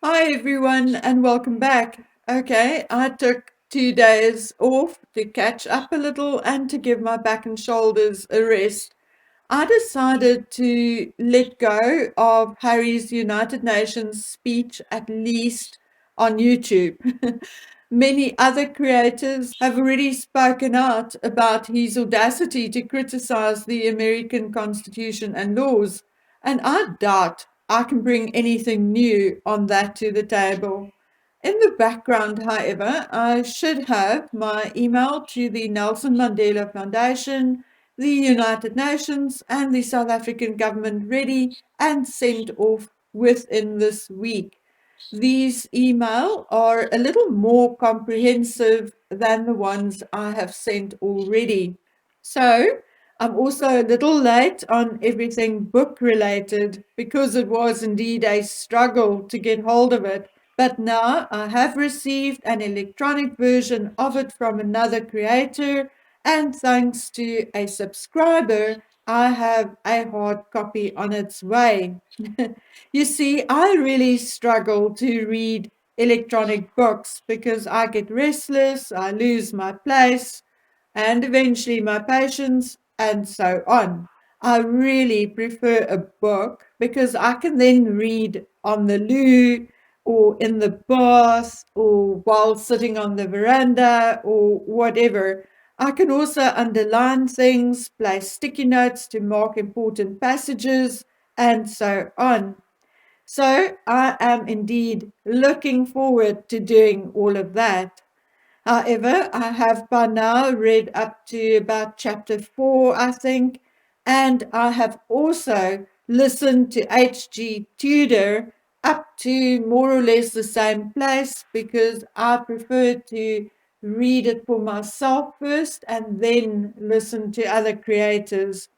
Hi everyone and welcome back. Okay, I took 2 days off to catch up a little and to give my back and shoulders a rest. I decided to let go of Harry's United Nations speech, at least on YouTube. Many other creators have already spoken out about his audacity to criticize the American Constitution and laws, and I doubt I can bring anything new on that to the table. In the background, however, I should have my email to the Nelson Mandela Foundation, the United Nations, and the South African government ready and sent off within this week. These email are a little more comprehensive than the ones I have sent already. So I'm also a little late on everything book related because it was indeed a struggle to get hold of it. But now I have received an electronic version of it from another creator, and thanks to a subscriber, I have a hard copy on its way. You see, I really struggle to read electronic books because I get restless, I lose my place, and eventually my patience, and so on. I really prefer a book because I can then read on the loo or in the bath or while sitting on the veranda or whatever. I can also underline things, place sticky notes to mark important passages, and so on. So I am indeed looking forward to doing all of that. However, I have by now read up to about chapter 4, I think, and I have also listened to H.G. Tudor up to more or less the same place because I prefer to read it for myself first and then listen to other creators.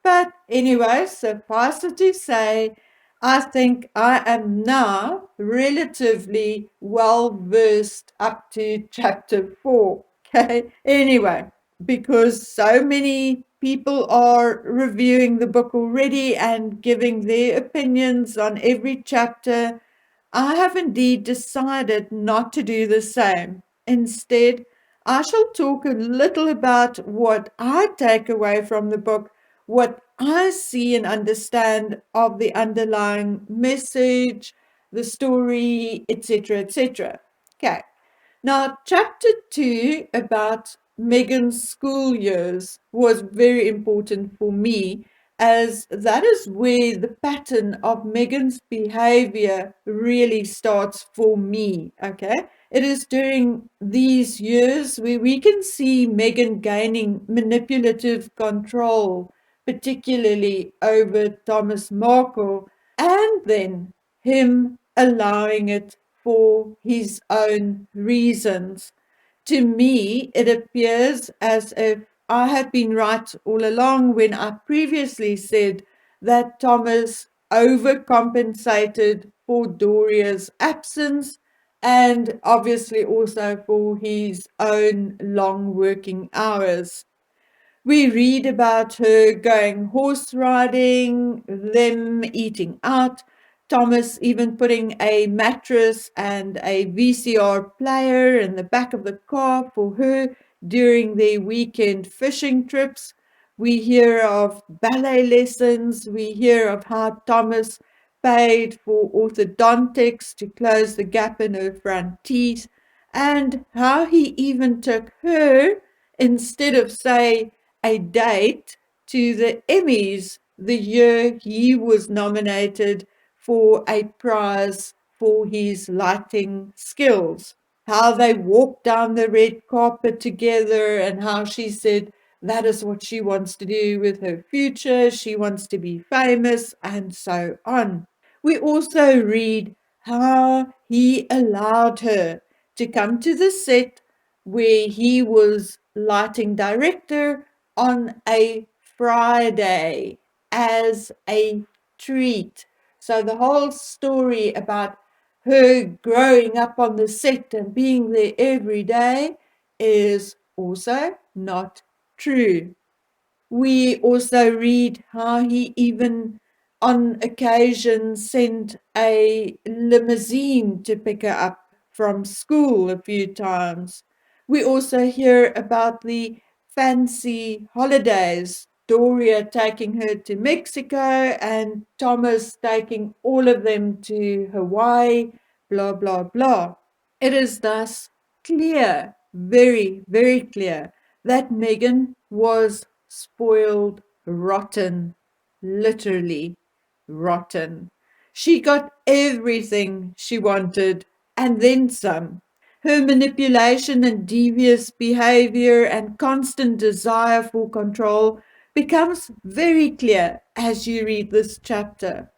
But anyway, suffice it to say, I think I am now relatively well versed up to chapter 4. Okay, anyway, because so many people are reviewing the book already and giving their opinions on every chapter, I have indeed decided not to do the same. Instead, I shall talk a little about what I take away from the book, what I see and understand of the underlying message, the story, etc., etc. Okay. Now, chapter 2 about Meghan's school years was very important for me, as that is where the pattern of Meghan's behavior really starts for me. Okay. It is during these years where we can see Meghan gaining manipulative control, particularly over Thomas Markle, and then him allowing it for his own reasons. To me, it appears as if I have been right all along when I previously said that Thomas overcompensated for Doria's absence and obviously also for his own long working hours. We read about her going horse riding, them eating out, Thomas even putting a mattress and a VCR player in the back of the car for her during their weekend fishing trips. We hear of ballet lessons. We hear of how Thomas paid for orthodontics to close the gap in her front teeth, and how he even took her, instead of, say, a date, to the Emmys the year he was nominated for a prize for his lighting skills. How they walked down the red carpet together, and how she said that is what she wants to do with her future. She wants to be famous, and so on. We also read how he allowed her to come to the set where he was lighting director on a Friday as a treat. So the whole story about her growing up on the set and being there every day is also not true. We also read how he even on occasion sent a limousine to pick her up from school a few times. We also hear about the fancy holidays, Doria taking her to Mexico and Thomas taking all of them to Hawaii, blah, blah, blah. It is thus clear, very, very clear, that Meghan was spoiled rotten, literally rotten. She got everything she wanted and then some. Her manipulation and devious behavior and constant desire for control becomes very clear as you read this chapter.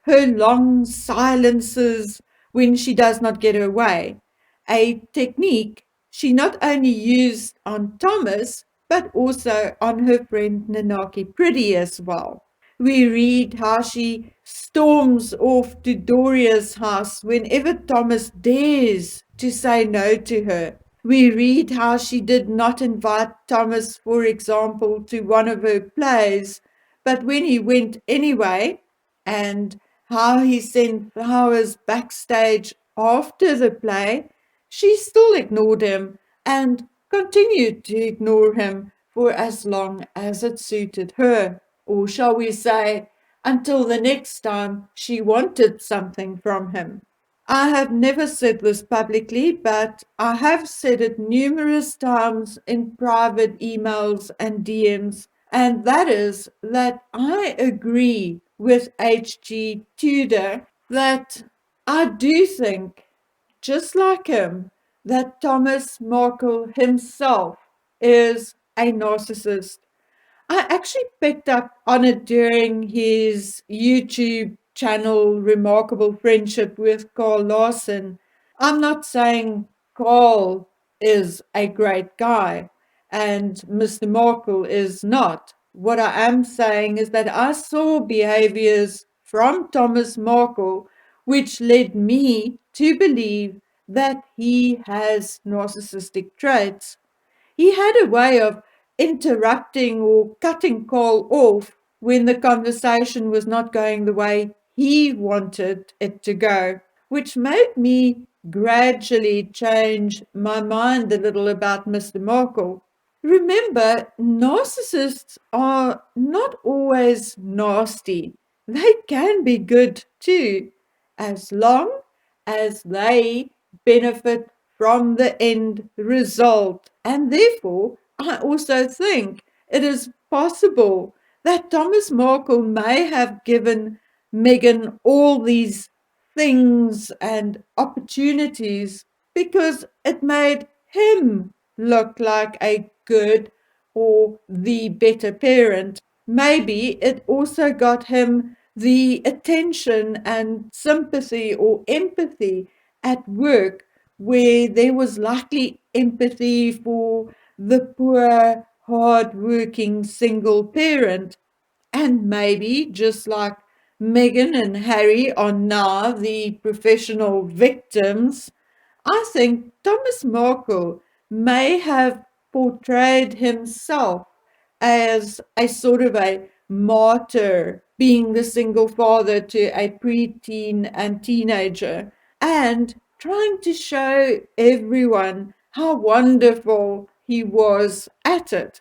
Her long silences when she does not get her way, a technique she not only used on Thomas, but also on her friend Nanaki Pretty as well. We read how she storms off to Doria's house whenever Thomas dares to say no to her. We read how she did not invite Thomas, for example, to one of her plays, but when he went anyway, and how he sent flowers backstage after the play, she still ignored him and continued to ignore him for as long as it suited her, or shall we say, until the next time she wanted something from him. I have never said this publicly, but I have said it numerous times in private emails and DMs, and that is that I agree with H.G. Tudor that I do think, just like him, that Thomas Markle himself is a narcissist. I actually picked up on it during his YouTube channel, Remarkable Friendship with Carl Larson. I'm not saying Carl is a great guy and Mr. Markle is not. What I am saying is that I saw behaviors from Thomas Markle which led me to believe that he has narcissistic traits. He had a way of interrupting or cutting Carl off when the conversation was not going the way he wanted it to go, which made me gradually change my mind a little about Mr. Markle. Remember, narcissists are not always nasty. They can be good too, as long as they benefit from the end result. And therefore, I also think it is possible that Thomas Markle may have given Meghan all these things and opportunities because it made him look like a good or the better parent. Maybe it also got him the attention and sympathy or empathy at work where there was likely empathy for the poor, hard-working single parent. And maybe, just like Meghan and Harry are now the professional victims, I think Thomas Markle may have portrayed himself as a sort of a martyr, being the single father to a preteen and teenager, and trying to show everyone how wonderful he was at it.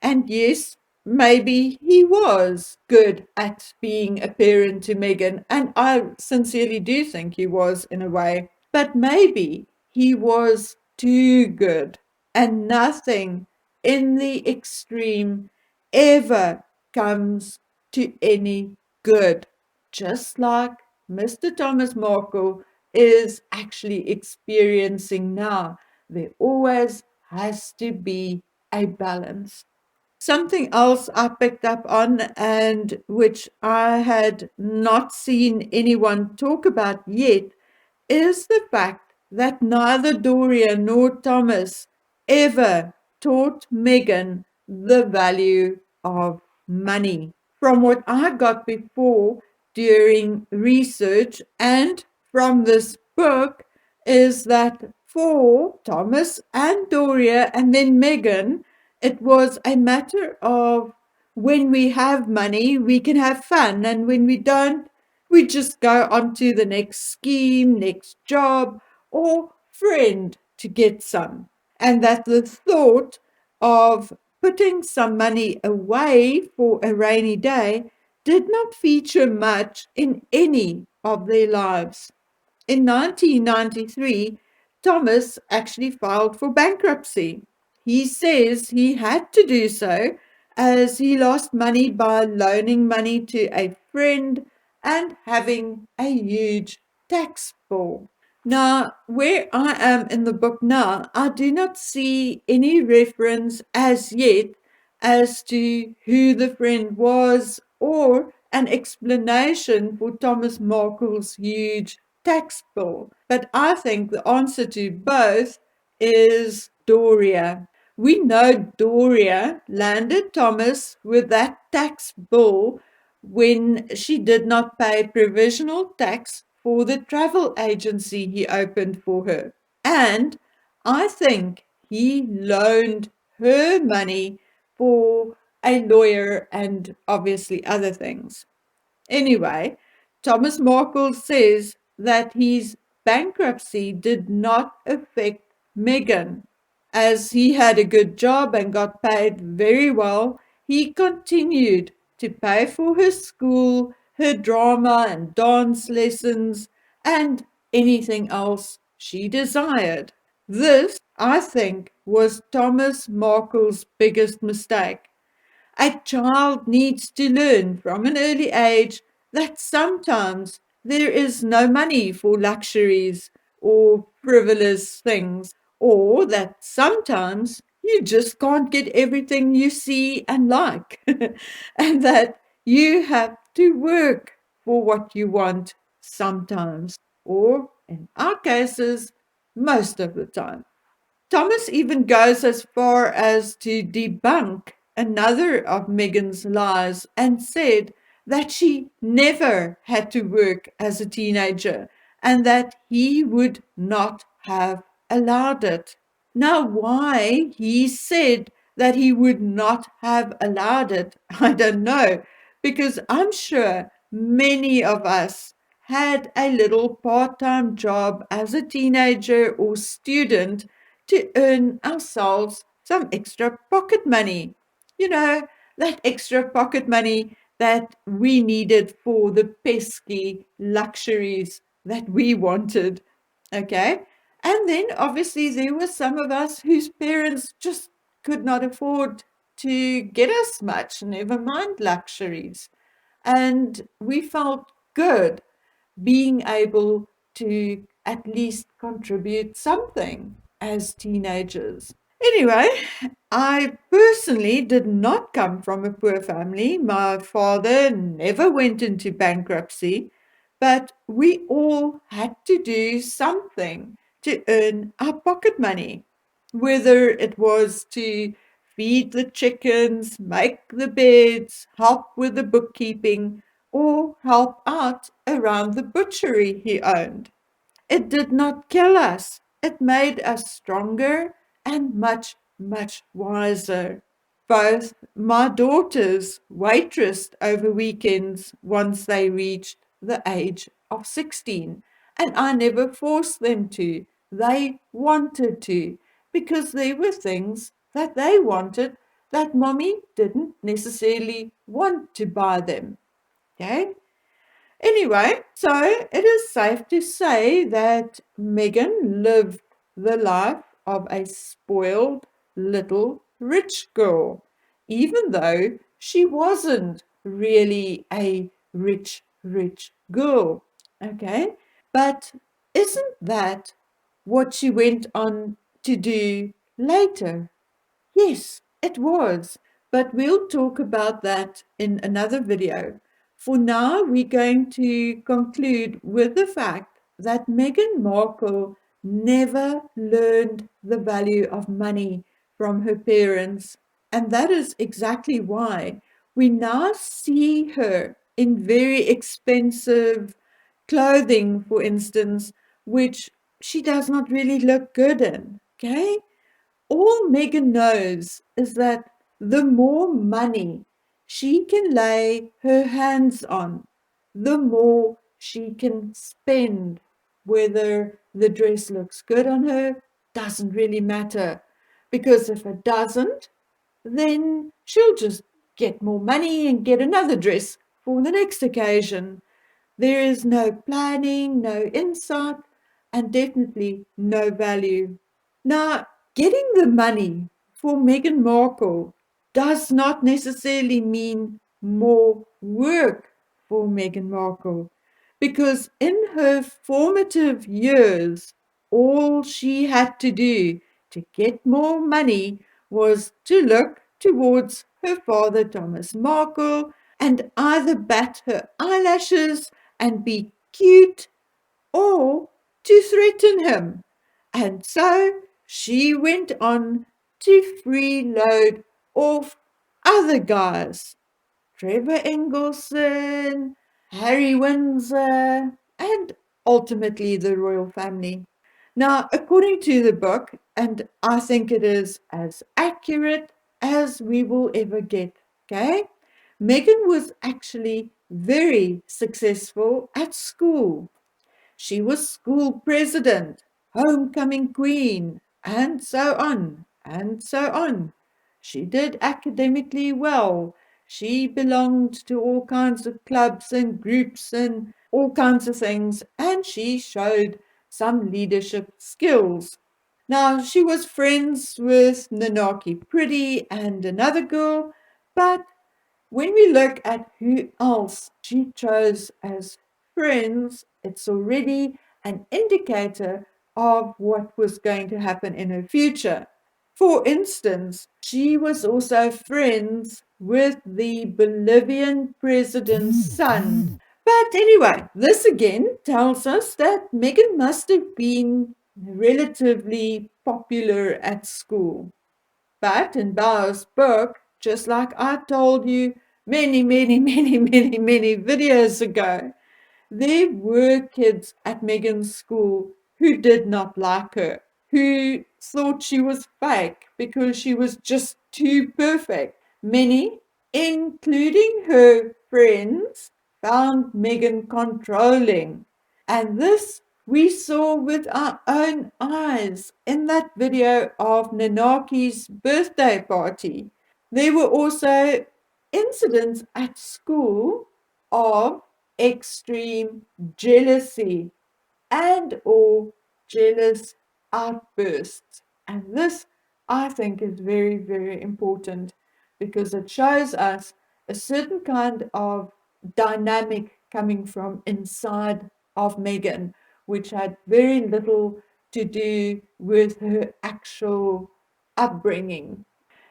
And yes, maybe he was good at being a parent to Meghan, and I sincerely do think he was in a way. But maybe he was too good, and nothing in the extreme ever comes to any good, just like Mr. Thomas Markle is actually experiencing now. There always has to be a balance. Something else I picked up on, and which I had not seen anyone talk about yet, is the fact that neither Doria nor Thomas ever taught Meghan the value of money. From what I got before during research and from this book, is that for Thomas and Doria and then Meghan, it was a matter of when we have money, we can have fun, and when we don't, we just go on to the next scheme, next job, or friend to get some. And that the thought of putting some money away for a rainy day did not feature much in any of their lives. In 1993, Thomas actually filed for bankruptcy. He says he had to do so as he lost money by loaning money to a friend and having a huge tax bill. Now, where I am in the book now, I do not see any reference as yet as to who the friend was or an explanation for Thomas Markle's huge tax bill. But I think the answer to both is Doria. We know Doria landed Thomas with that tax bill when she did not pay provisional tax for the travel agency he opened for her. And I think he loaned her money for a lawyer and obviously other things. Anyway, Thomas Markle says that his bankruptcy did not affect Meghan. As he had a good job and got paid very well, he continued to pay for her school, her drama and dance lessons, and anything else she desired. This, I think, was Thomas Markle's biggest mistake. A child needs to learn from an early age that sometimes there is no money for luxuries or frivolous things, or that sometimes you just can't get everything you see and like, and that you have to work for what you want sometimes, or in our cases, most of the time. Thomas even goes as far as to debunk another of Meghan's lies and said that she never had to work as a teenager and that he would not have allowed it. Now, why he said that he would not have allowed it, I don't know, because I'm sure many of us had a little part-time job as a teenager or student to earn ourselves some extra pocket money. You know, that extra pocket money that we needed for the pesky luxuries that we wanted. Okay. And then obviously there were some of us whose parents just could not afford to get us much, never mind luxuries. And we felt good being able to at least contribute something as teenagers. Anyway, I personally did not come from a poor family. My father never went into bankruptcy, but we all had to do something to earn our pocket money, whether it was to feed the chickens, make the beds, help with the bookkeeping, or help out around the butchery he owned. It did not kill us. It made us stronger and much, much wiser. Both my daughters waitressed over weekends once they reached the age of 16, and I never forced them to. They wanted to because there were things that they wanted that mommy didn't necessarily want to buy them. Okay? Anyway, so it is safe to say that Meghan lived the life of a spoiled little rich girl, even though she wasn't really a rich girl. Okay? But isn't that what she went on to do later? Yes, it was, but we'll talk about that in another video. For now, we're going to conclude with the fact that Meghan Markle never learned the value of money from her parents, and that is exactly why we now see her in very expensive clothing, for instance, which she does not really look good in. Okay? All Megan knows is that the more money she can lay her hands on, the more she can spend. Whether the dress looks good on her doesn't really matter, because if it doesn't, then she'll just get more money and get another dress for the next occasion. There is no planning, no insight, and definitely no value. Now, getting the money for Meghan Markle does not necessarily mean more work for Meghan Markle, because in her formative years, all she had to do to get more money was to look towards her father, Thomas Markle, and either bat her eyelashes and be cute or to threaten him. And so she went on to freeload off other guys, Trevor Engelson, Harry Windsor, and ultimately the royal family. Now, according to the book, and I think it is as accurate as we will ever get, okay? Meghan was actually very successful at school. She was school president, homecoming queen, and so on, and so on. She did academically well. She belonged to all kinds of clubs and groups and all kinds of things, and she showed some leadership skills. Now, she was friends with Nanaki Pretty and another girl, but when we look at who else she chose as friends, it's already an indicator of what was going to happen in her future. For instance, she was also friends with the Bolivian president's son. But anyway, this again tells us that Meghan must have been relatively popular at school. But in Bauer's book, just like I told you many videos ago, there were kids at Meghan's school who did not like her, who thought she was fake because she was just too perfect. Many, including her friends, found Meghan controlling. And this we saw with our own eyes in that video of Nanaki's birthday party. There were also incidents at school of extreme jealousy and or jealous outbursts. And this, I think, is very important because it shows us a certain kind of dynamic coming from inside of Meghan, which had very little to do with her actual upbringing.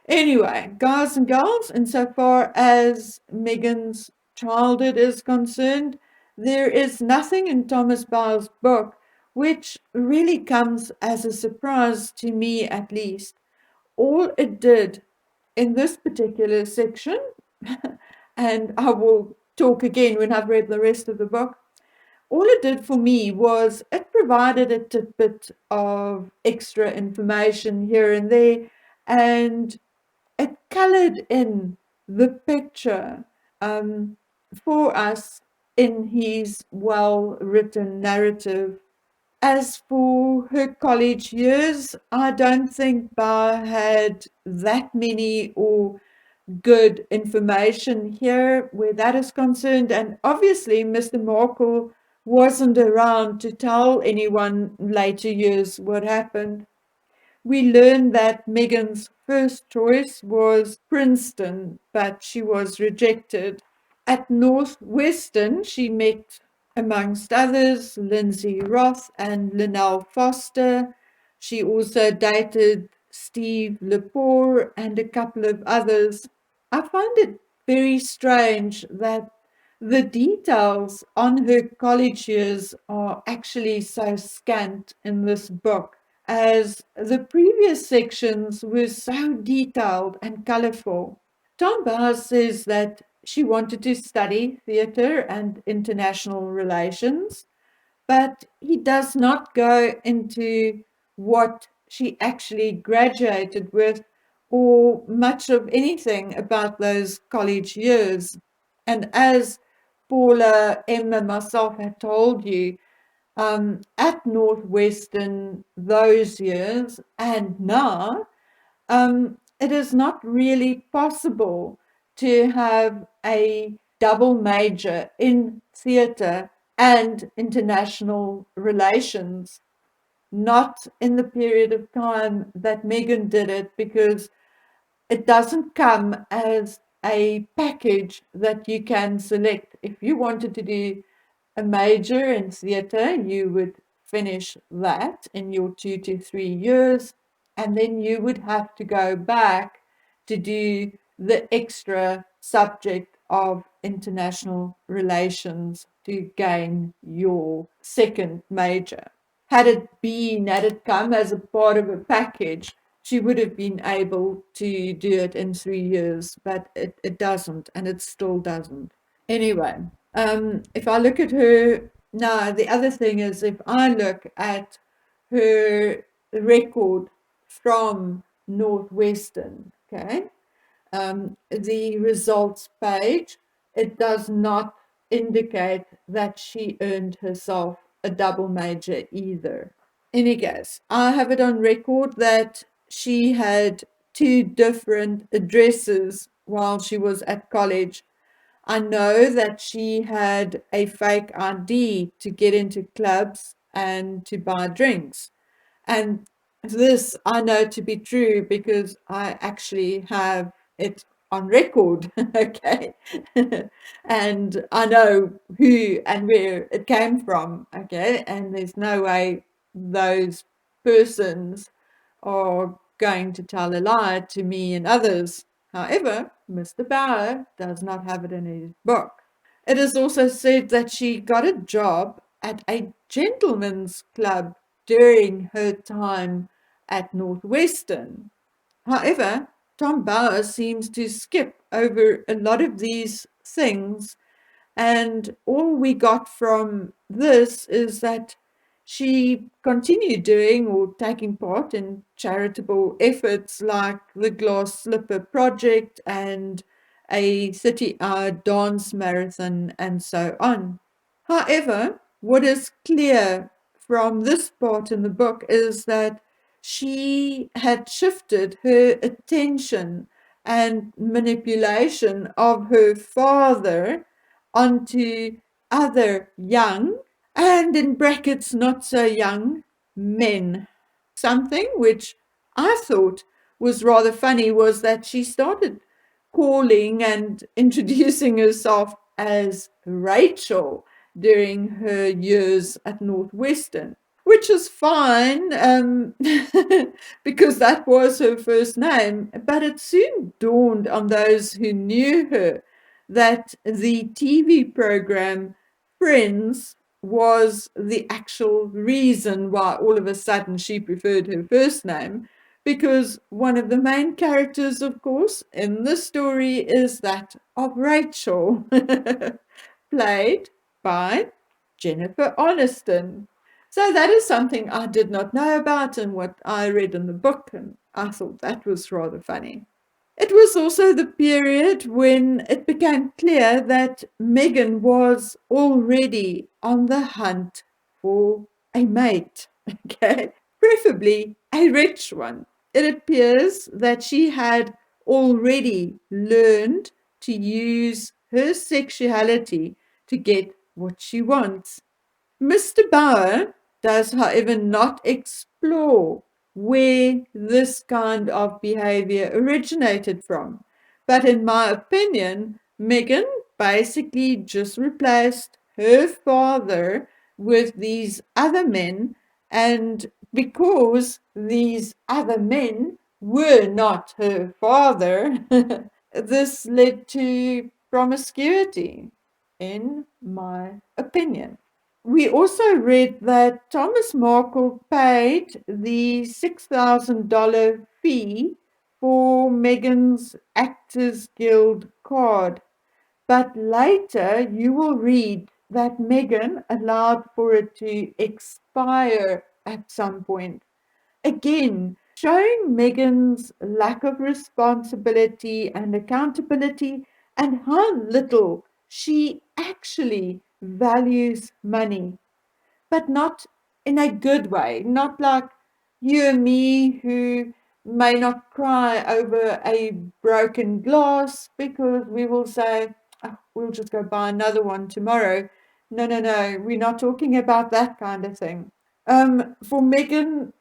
Anyway, guys and girls, insofar as Meghan's childhood is concerned, there is nothing in Thomas Bowles' book which really comes as a surprise to me, at least. All it did in this particular section, and I will talk again when I've read the rest of the book, all it did for me was it provided a tidbit of extra information here and there, and it colored in the picture for us in his well-written narrative. As for her college years, I don't think Bar had that many or good information here where that is concerned. And obviously, Mr. Markle wasn't around to tell anyone later years what happened. We learned that Meghan's first choice was Princeton, but she was rejected. At Northwestern, she met, amongst others, Lindsay Roth and Linnell Foster. She also dated Steve Lepore and a couple of others. I find it very strange that the details on her college years are actually so scant in this book, as the previous sections were so detailed and colorful. Tom Bowers says that she wanted to study theatre and international relations, but he does not go into what she actually graduated with or much of anything about those college years. And as Paula, Emma, myself had told you, at Northwestern those years and now, it is not really possible to have a double major in theatre and international relations, not in the period of time that Meghan did it, because it doesn't come as a package that you can select. If you wanted to do a major in theatre, you would finish that in your 2 to 3 years, and then you would have to go back to do the extra subject of international relations to gain your second major. Had it come as a part of a package, she would have been able to do it in 3 years, but it doesn't, and it still doesn't. Anyway, if I look at her now, the other thing is if I look at her record from Northwestern, okay, the results page, it does not indicate that she earned herself a double major either. Any case, I have it on record that she had two different addresses while she was at college. I know that she had a fake ID to get into clubs and to buy drinks. And this I know to be true because I actually have it on record, okay? And I know who and where it came from, okay? And there's no way those persons are going to tell a lie to me and others. However, Mr. Bauer does not have it in his book. It is also said that she got a job at a gentleman's club during her time at Northwestern. However, Tom Bauer seems to skip over a lot of these things, and all we got from this is that she continued doing or taking part in charitable efforts like the Glass Slipper Project and a 30-hour dance marathon and so on. However, what is clear from this part in the book is that she had shifted her attention and manipulation of her father onto other young, and in brackets not so young, men. Something which I thought was rather funny was that she started calling and introducing herself as Rachel during her years at Northwestern, which is fine, because that was her first name. But it soon dawned on those who knew her that the TV program Friends was the actual reason why all of a sudden she preferred her first name, because one of the main characters, of course, in the story is that of Rachel, played by Jennifer Aniston. So that is something I did not know about and what I read in the book, and I thought that was rather funny. It was also the period when it became clear that Meghan was already on the hunt for a mate, okay, preferably a rich one. It appears that she had already learned to use her sexuality to get what she wants. Mr. Bauer does, however, not explore where this kind of behavior originated from. But in my opinion, Meghan basically just replaced her father with these other men, and because these other men were not her father, this led to promiscuity, in my opinion. We also read that Thomas Markle paid the $6,000 fee for Meghan's Actors Guild card, but later you will read that Meghan allowed for it to expire at some point. Again, showing Meghan's lack of responsibility and accountability and how little she actually values money, but not in a good way, not like you and me who may not cry over a broken glass because we will say, "Oh, we'll just go buy another one tomorrow." No, no, no, we're not talking about that kind of thing. For Meghan,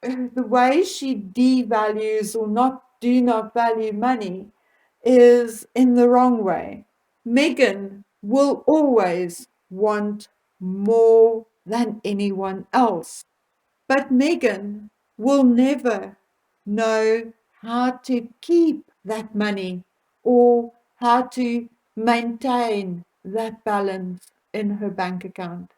the way she devalues or do not value money is in the wrong way. Meghan will always want more than anyone else, but Meghan will never know how to keep that money or how to maintain that balance in her bank account.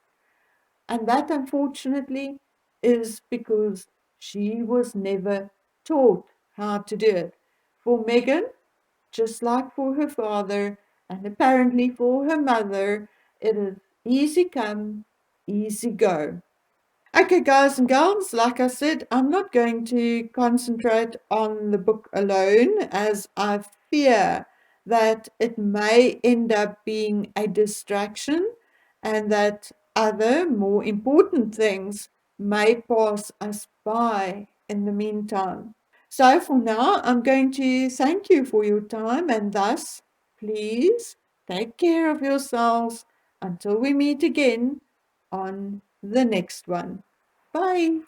And that, unfortunately, is because she was never taught how to do it. For Meghan, just like for her father, and apparently for her mother, it is easy come, easy go. Okay, guys and girls, like I said, I'm not going to concentrate on the book alone as I fear that it may end up being a distraction and that other more important things may pass us by in the meantime. So for now, I'm going to thank you for your time and thus, please take care of yourselves until we meet again on the next one. Bye.